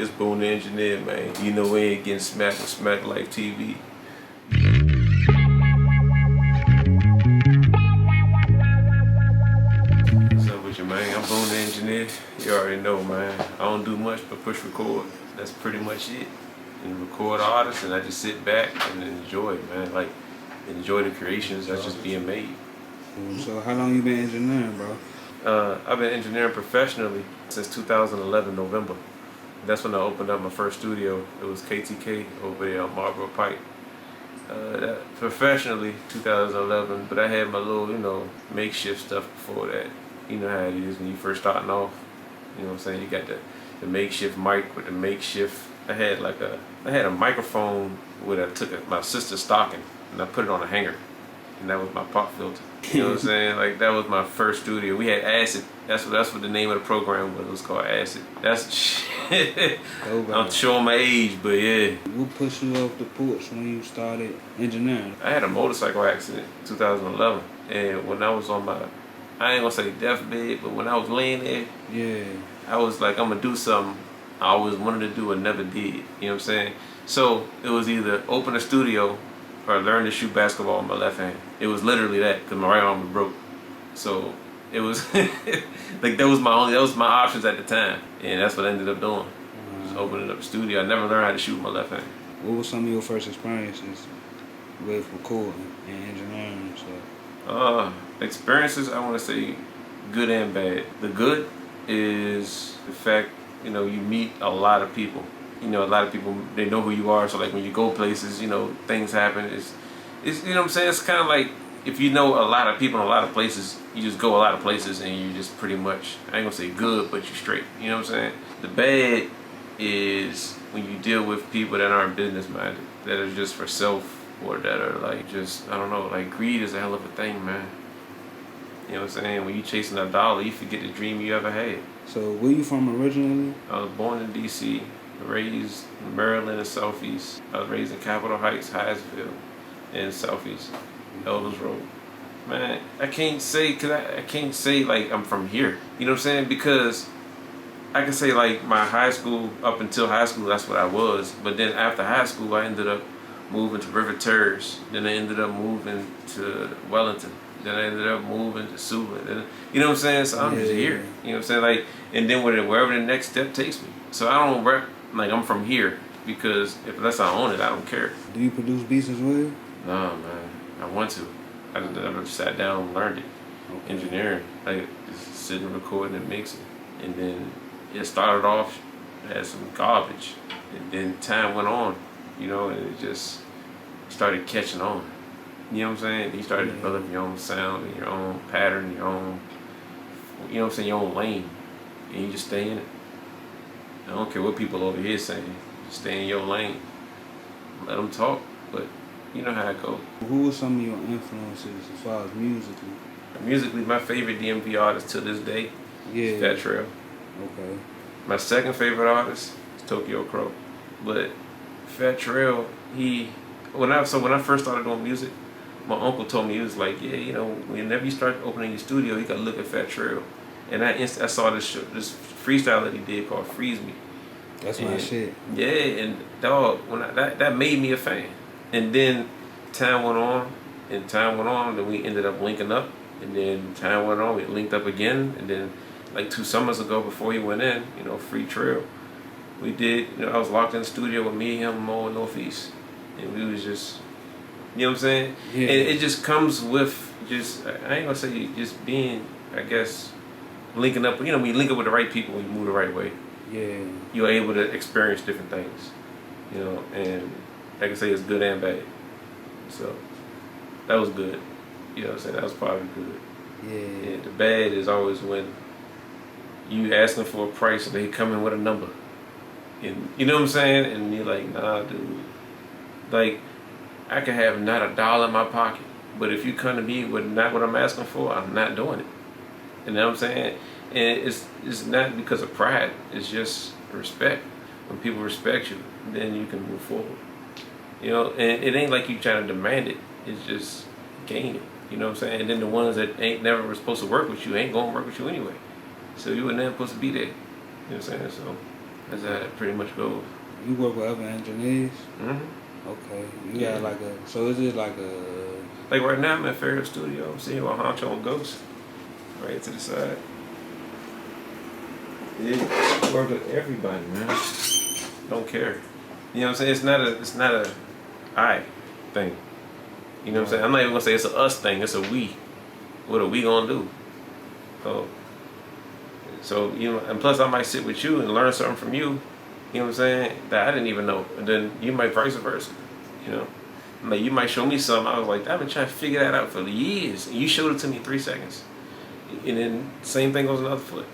It's Boone The Engineer, man. You know we ain't getting smacked with Smack Life TV. What's up with you, man? I'm Boone The Engineer. You already know, man. I don't do much but push record. That's pretty much it. And record artists, and I just sit back and enjoy it, man. Like, enjoy the creations that's just being made. So how long you been engineering, bro? I've been engineering professionally since 2011, November. That's when I opened up my first studio. It was KTK over there on Marlboro Pike. Professionally, 2011, but I had my little, makeshift stuff before that. You know how it is when you first starting off. You know what I'm saying? You got the makeshift mic with the makeshift. I had a microphone where I took my sister's stocking and I put it on a hanger, and that was my pop filter. You know what I'm saying? Like, that was my first studio. We had Acid. That's what the name of the program was. It was called Acid. That's shit. I'm showing my age, but yeah. What pushed you off the porch when you started engineering? I had a motorcycle accident in 2011, and when I was on I ain't gonna say deathbed, but when I was laying there, yeah, I was like, I'm gonna do something I always wanted to do and never did. You know what I'm saying? So it was either open a studio or learn to shoot basketball with my left hand. It was literally that, because my right arm was broke. So it was like that was my options at the time, and that's what I ended up doing. Just opening up a studio. I never learned how to shoot with my left hand. What were some of your first experiences with recording and engineering? Experiences, I want to say good and bad. The good is the fact, you meet a lot of people. A lot of people, they know who you are, so like when you go places, things happen. It's you know what I'm saying? It's kind of like, if you know a lot of people in a lot of places, you just go a lot of places and you just pretty much, I ain't gonna say good, but you're straight. You know what I'm saying? The bad is when you deal with people that aren't business minded, that are just for self, or that are like just, I don't know, like greed is a hell of a thing, man. You know what I'm saying? When you chasing a dollar, you forget the dream you ever had. So where you from originally? I was born in D.C., raised in Maryland and Southeast. I was raised in Capitol Heights, Hyattsville, and Southeast, Elders Road. Man, I can't say like I'm from here. You know what I'm saying? Because I can say like my high school, up until high school, that's what I was. But then after high school, I ended up moving to River Terrace. Then I ended up moving to Wellington. Then I ended up moving to Sula. Then, you know what I'm saying? So I'm just here. You know what I'm saying? Like, and then wherever the next step takes me. So I don't rep like I'm from here, because unless I own it, I don't care. Do you produce beats as well? No, man. I want to. I never sat down and learned it. Okay. Engineering, like just sitting, recording, and mixing. And then it started off as some garbage, and then time went on, and it just started catching on. You know what I'm saying? You started developing your own sound and your own pattern, your own, your own lane, and you just stay in it. I don't care what people over here saying. Just stay in your lane. Let them talk, but you know how it goes. Who were some of your influences as far as musically? Musically, my favorite DMV artist to this day is Trel. Okay. My second favorite artist is Tokyo Crow. But Fat Trel, when I first started doing music, my uncle told me, he was like, yeah, whenever you start opening your studio, you gotta look at Fat Trel. And I saw this freestyle that he did called Freeze Me. That's my shit. Yeah, and dog, that made me a fan. And then time went on, then we ended up linking up. And then time went on, we linked up again. And then like 2 summers ago, before he went in, Free Trel, we did, I was locked in the studio with me, him, Mo, and Northeast. And we was just, you know what I'm saying? Yeah. And it just comes with just, I ain't gonna say just being, I guess, linking up. When you link up with the right people, you move the right way. Yeah. You're able to experience different things. And like I say, it's good and bad. So that was good. You know what I'm saying? That was probably good. Yeah. The bad is always when you asking for a price and they come in with a number. And you know what I'm saying? And you're like, nah, dude. Like, I can have not $1 in my pocket, but if you come to me with not what I'm asking for, I'm not doing it. You know what I'm saying? And it's not because of pride. It's just respect. When people respect you, then you can move forward. And it ain't like you trying to demand it. It's just gain it. You know what I'm saying? And then the ones that ain't never supposed to work with you ain't gonna work with you anyway. So you were never supposed to be there. You know what I'm saying? So As that pretty much goes. You work with other engineers? Mm-hmm. Okay. You got like a, so is it like a... Like right now I'm at Fair Studio. I'm sitting with Honcho and Ghost. Right to the side. Yeah, work with everybody, man. Don't care. You know what I'm saying? It's not a I thing. You know what I'm saying? I'm not even gonna say it's a us thing, it's a we. What are we gonna do? So you know, and plus I might sit with you and learn something from you, you know what I'm saying, that I didn't even know. And then you might vice versa. You know? Like you might show me something, I was like, I've been trying to figure that out for years. And you showed it to me in 3 seconds. And then same thing goes on the other foot.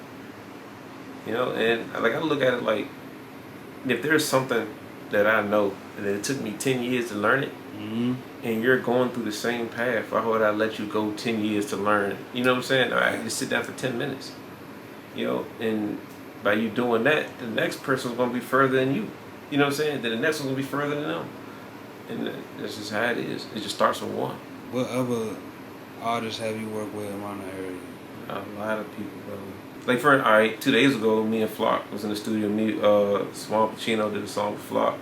You know, and like I look at it like, if there's something that I know and it took me 10 years to learn it, and you're going through the same path, why would I let you go 10 years to learn? You know what I'm saying? All right, just sit down for 10 minutes. You know, and by you doing that, the next person's going to be further than you. You know what I'm saying? Then the next one's going to be further than them. And that's just how it is. It just starts with one. What other artists have you worked with around the area? A lot of people, brother. Like for all right, 2 days ago, me and Flock was in the studio. Me, Small Pacino did a song with Flock,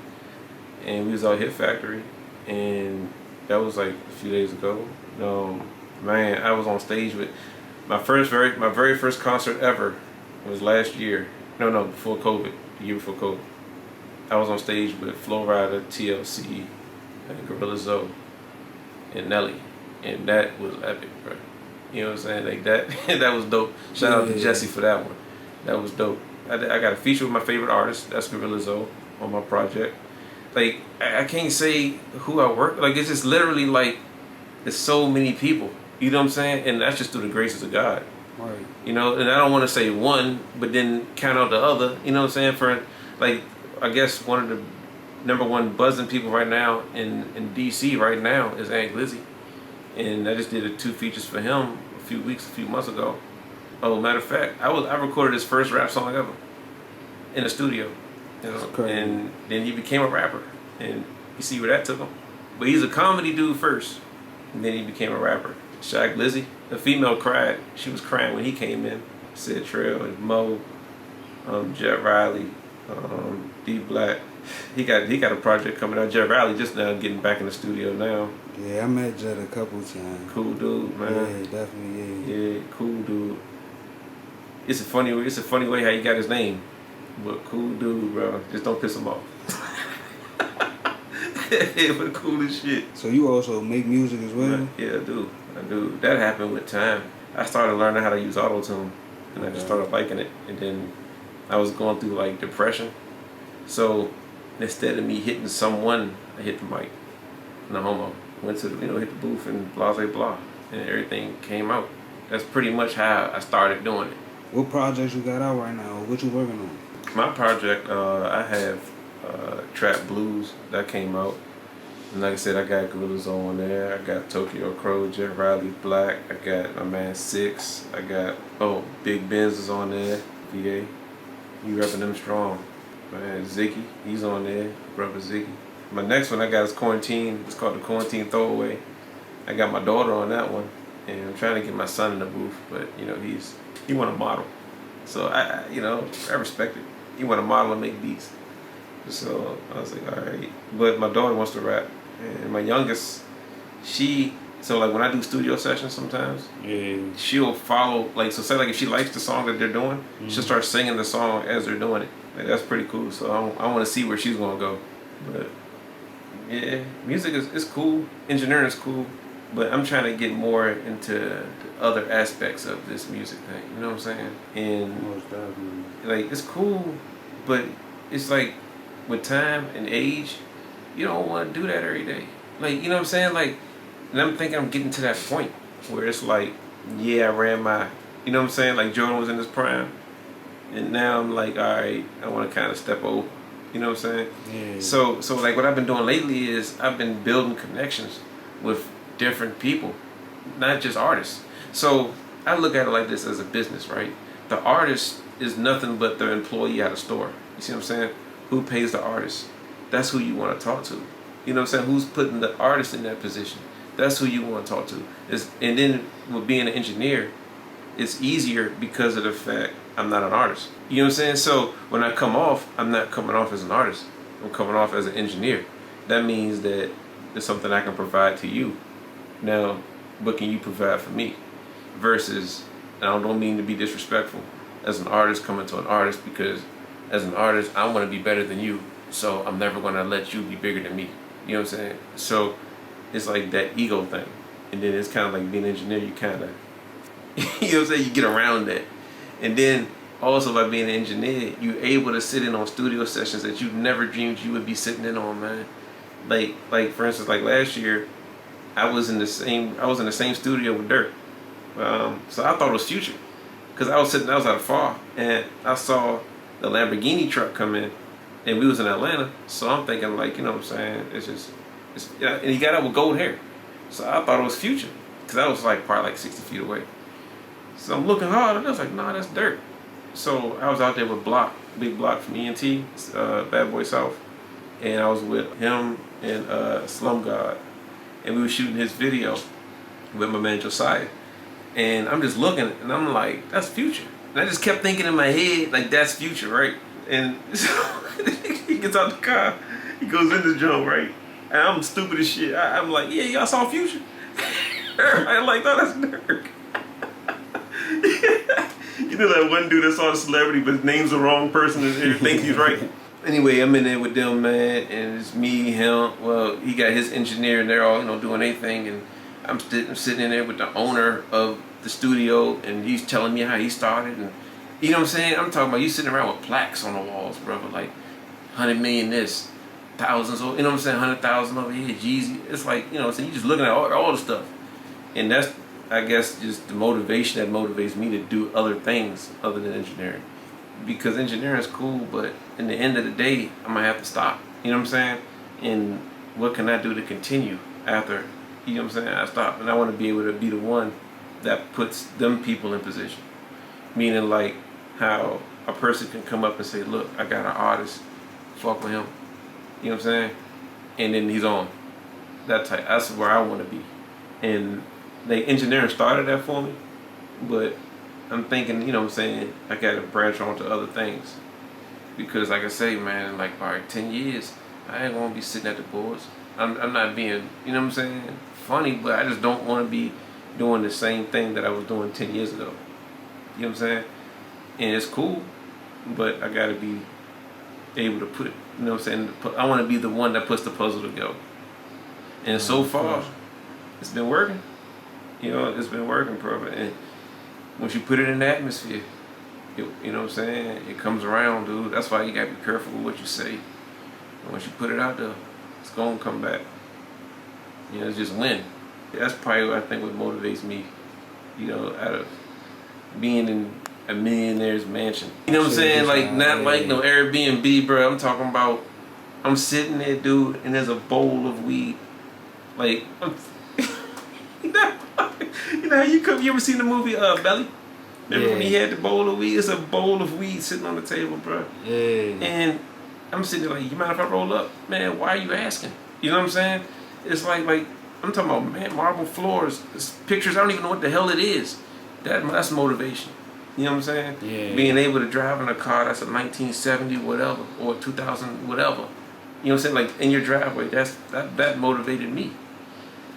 and we was out Hit Factory, and that was like a few days ago. Man, I was on stage with my very first concert ever was last year. No, before COVID, the year before COVID. I was on stage with Flo Rida, TLC, and Gorilla Zoe, and Nelly, and that was epic, bro. You know what I'm saying? Like that, that was dope. Shout out to Jesse for that one. That was dope. I got a feature with my favorite artist. That's Gorilla Zoe on my project. Like I can't say who I work. Like it's just literally like there's so many people. You know what I'm saying? And that's just through the graces of God. Right. You know, and I don't want to say one, but then count out the other. You know what I'm saying? For like, I guess one of the #1 buzzing people right now in DC right now is Blizzy. And I just did 2 features for him a few months ago. Oh, matter of fact, I recorded his first rap song ever in the studio. You know, and then he became a rapper, and you see where that took him. But he's a comedy dude first, and then he became a rapper. Shaq Lizzie, the female cried. She was crying when he came in. Said Trel and Mo, Jet Riley, D Black. He got a project coming out. Jet Riley just now getting back in the studio now. Yeah, I met Jet a couple times. Cool dude, man. Yeah, definitely. Yeah, cool dude. It's a funny way how he got his name, but cool dude, bro. Just don't piss him off. But cool as shit. So you also make music as well? Yeah, I do. That happened with time. I started learning how to use auto-tune, and I just started liking it. And then I was going through like depression, so instead of me hitting someone, I hit the mic. No homo. Went to hit the booth and blah blah blah, and everything came out. That's pretty much how I started doing it. What projects you got out right now? What you working on? My project, I have Trap Blues that came out. And like I said, I got Gorilla Zoe on there. I got Tokyo Crow, Jet Riley Black. I got my man Six. I got Big Benz is on there. VA, you repping them strong. My man Ziggy, he's on there. Brother Ziggy. My next one I got is Quarantine. It's called the Quarantine Throwaway. I got my daughter on that one, and I'm trying to get my son in the booth, but he want to model, so I respect it. He want to model and make beats, so I was like, all right. But my daughter wants to rap, and my youngest, so like when I do studio sessions sometimes, she'll follow, like, so say like if she likes the song that they're doing, she'll start singing the song as they're doing it. Like that's pretty cool. So I want to see where she's gonna go, but. Yeah, music is cool. Engineering is cool, but I'm trying to get more into the other aspects of this music thing. You know what I'm saying? And like it's cool, but it's like with time and age, you don't want to do that every day. Like you know what I'm saying? Like, and I'm thinking I'm getting to that point where it's like, yeah, I ran my, you know what I'm saying? Like Jordan was in his prime, and now I'm like, all right, I want to kind of step over. You know what I'm saying? Yeah. So like what I've been doing lately is I've been building connections with different people, not just artists. So I look at it like this as a business, right? The artist is nothing but the employee at a store. You see what I'm saying? Who pays the artist? That's who you want to talk to. You know what I'm saying? Who's putting the artist in that position? That's who you want to talk to. And then with being an engineer, it's easier because of the fact I'm not an artist. You know what I'm saying? So when I come off, I'm not coming off as an artist. I'm coming off as an engineer. That means that it's something I can provide to you. Now, what can you provide for me? Versus, and I don't mean to be disrespectful, as an artist coming to an artist, because as an artist, I want to be better than you. So I'm never going to let you be bigger than me. You know what I'm saying? So it's like that ego thing. And then it's kind of like being an engineer, you kind of, you know what I'm saying? You get around that. And then also by being an engineer, you're able to sit in on studio sessions that you never dreamed you would be sitting in on, man. Like for instance, like last year, I was in the same studio with Dirk. So I thought it was Future, because I was out of far, and I saw the Lamborghini truck come in, and we was in Atlanta. So I'm thinking, like, you know what I'm saying? And he got out with gold hair. So I thought it was Future, because I was like probably like 60 feet away. So I'm looking hard, and I was like, nah, that's Dirk. So I was out there with Block, Big Block from ENT, Bad Boy South, and I was with him and Slum God, and we were shooting his video with my man Josiah. And I'm just looking, and I'm like, that's Future. And I just kept thinking in my head, like, that's Future, right? And so he gets out the car, he goes in the jump, right? And I'm stupid as shit. I'm like, yeah, y'all saw Future? I'm like, no, that's Dirk. You know that one dude that saw the celebrity, but his name's the wrong person and thinks he's right. Anyway, I'm in there with them, man, and it's me, him. Well, he got his engineer, and they're all, doing their thing, and I'm sitting in there with the owner of the studio, and he's telling me how he started, and you know what I'm saying? I'm talking about you sitting around with plaques on the walls, brother, like 100 million this, thousands, you know what I'm saying, 100,000 over here, Jeezy. It's like, you just looking at all the stuff, and that's, I guess, just the motivation that motivates me to do other things other than engineering. Because engineering is cool, but in the end of the day, I'm gonna have to stop. You know what I'm saying? And what can I do to continue after, you know what I'm saying, I stop? And I want to be able to be the one that puts them people in position. Meaning like how a person can come up and say, look, I got an artist, fuck with him. You know what I'm saying? And then he's on. That type. That's where I want to be. And engineering started that for me, but I'm thinking, you know what I'm saying, I gotta branch on to other things. Because like I say, man, like, all right, 10 years, I ain't gonna be sitting at the boards. I'm not being, you know what I'm saying, funny, but I just don't want to be doing the same thing that I was doing 10 years ago. You know what I'm saying? And it's cool, but I gotta be able to put, you know what I'm saying, I want to be the one that puts the puzzle together. And so far, it's been working. It's been working, bro. And once you put it in the atmosphere, you know what I'm saying, it comes around, dude. That's why you gotta be careful with what you say. And once you put it out there, it's gonna come back. It's just win. That's probably what I think what motivates me, out of being in a millionaire's mansion. You know what I'm saying? Like, not like no Airbnb, bro. I'm talking about, I'm sitting there, dude, and there's a bowl of weed. Like, you know how you ever seen the movie Belly? Remember when he had the bowl of weed? It's a bowl of weed sitting on the table, bro. Yeah. And I'm sitting there like, you mind if I roll up? Man, why are you asking? You know what I'm saying? It's like I'm talking about, man, marble floors, pictures, I don't even know what the hell it is. That's motivation. You know what I'm saying? Yeah. Being able to drive in a car that's a 1970 whatever, or 2000 whatever. You know what I'm saying? Like, in your driveway, that motivated me.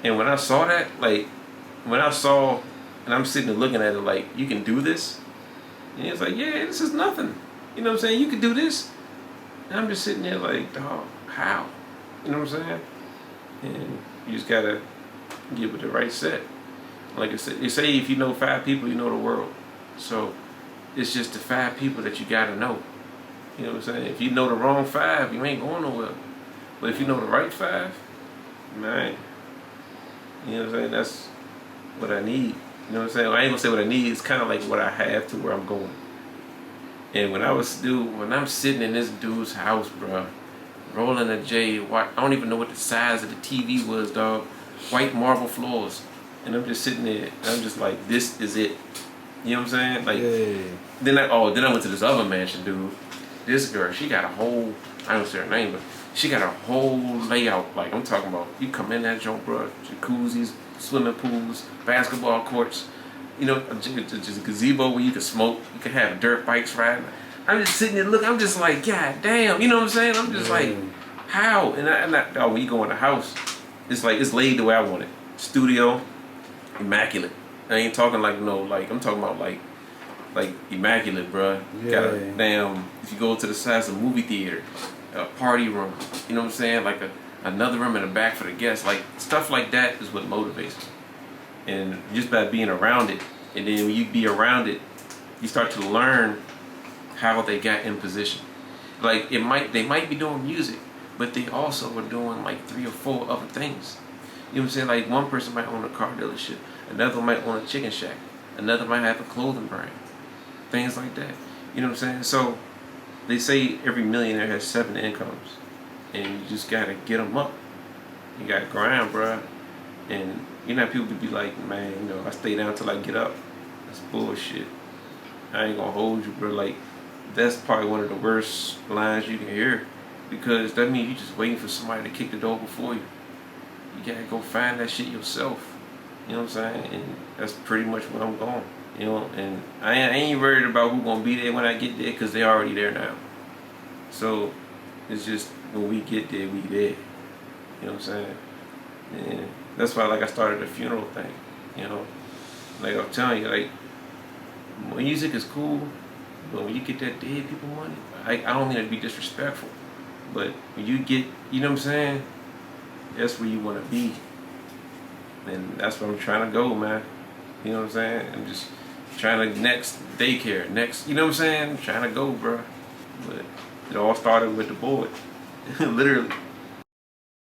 And when I saw that, and I'm sitting there looking at it like, you can do this? And it's like, yeah, this is nothing. You know what I'm saying? You can do this. And I'm just sitting there like, dog, how? You know what I'm saying? And you just gotta get with the right set. Like I said, they say if you know 5 people, you know the world. So it's just the 5 people that you gotta know. You know what I'm saying? If you know the wrong 5, you ain't going nowhere. But if you know the right 5, man, you know what I'm saying? That's what I need. You know what I'm saying? I ain't gonna say what I need. It's kind of like what I have to where I'm going. And when I'm sitting in this dude's house, bro, rolling a J, I don't even know what the size of the TV was, dog. White marble floors, and I'm just sitting there, and I'm just like, this is it. You know what I'm saying? Like, yeah. Then I went to this other mansion, dude. This girl, she got a whole, I don't say her name, but she got a whole layout. Like, I'm talking about, you come in that joint, bro, jacuzzis, swimming pools, basketball courts, You know, just a gazebo where you can smoke, you can have dirt bikes riding. I'm just sitting there looking, I'm just like, God damn, you know what I'm saying? I'm just like, how? Oh, when you go in the house, it's like, it's laid the way I want it. Studio, immaculate. I ain't talking like, no, like, I'm talking about like immaculate, bruh. Yeah. Got a damn, if you go to the size of a movie theater, a party room, you know what I'm saying? Like another room in the back for the guests. Like, stuff like that is what motivates me. And just by being around it, and then when you be around it, you start to learn how they got in position. Like, they might be doing music, but they also are doing like 3 or 4 other things. You know what I'm saying? Like, one person might own a car dealership, another one might own a chicken shack, another might have a clothing brand, things like that. You know what I'm saying? So they say every millionaire has 7 incomes, and you just gotta get them up. You gotta grind, bruh. And you know, people be like, man, you know, I stay down till I get up. That's bullshit. I ain't gonna hold you, bro. Like, that's probably one of the worst lines you can hear, because that means you just waiting for somebody to kick the door before you. You gotta go find that shit yourself. You know what I'm saying? And that's pretty much where I'm going. You know, and I ain't worried about who's gonna be there when I get there, because they already there now. So it's just when we get there, we there. You know what I'm saying? And that's why, like, I started a funeral thing. You know, like I'm telling you, like, music is cool, but when you get that dead people money, I don't mean to be disrespectful, but when you get, you know what I'm saying, that's where you want to be. And that's where I'm trying to go, man. You know what I'm saying? I'm just trying to, next daycare, next, you know what I'm saying? I'm trying to go, bro. But it all started with the board, literally.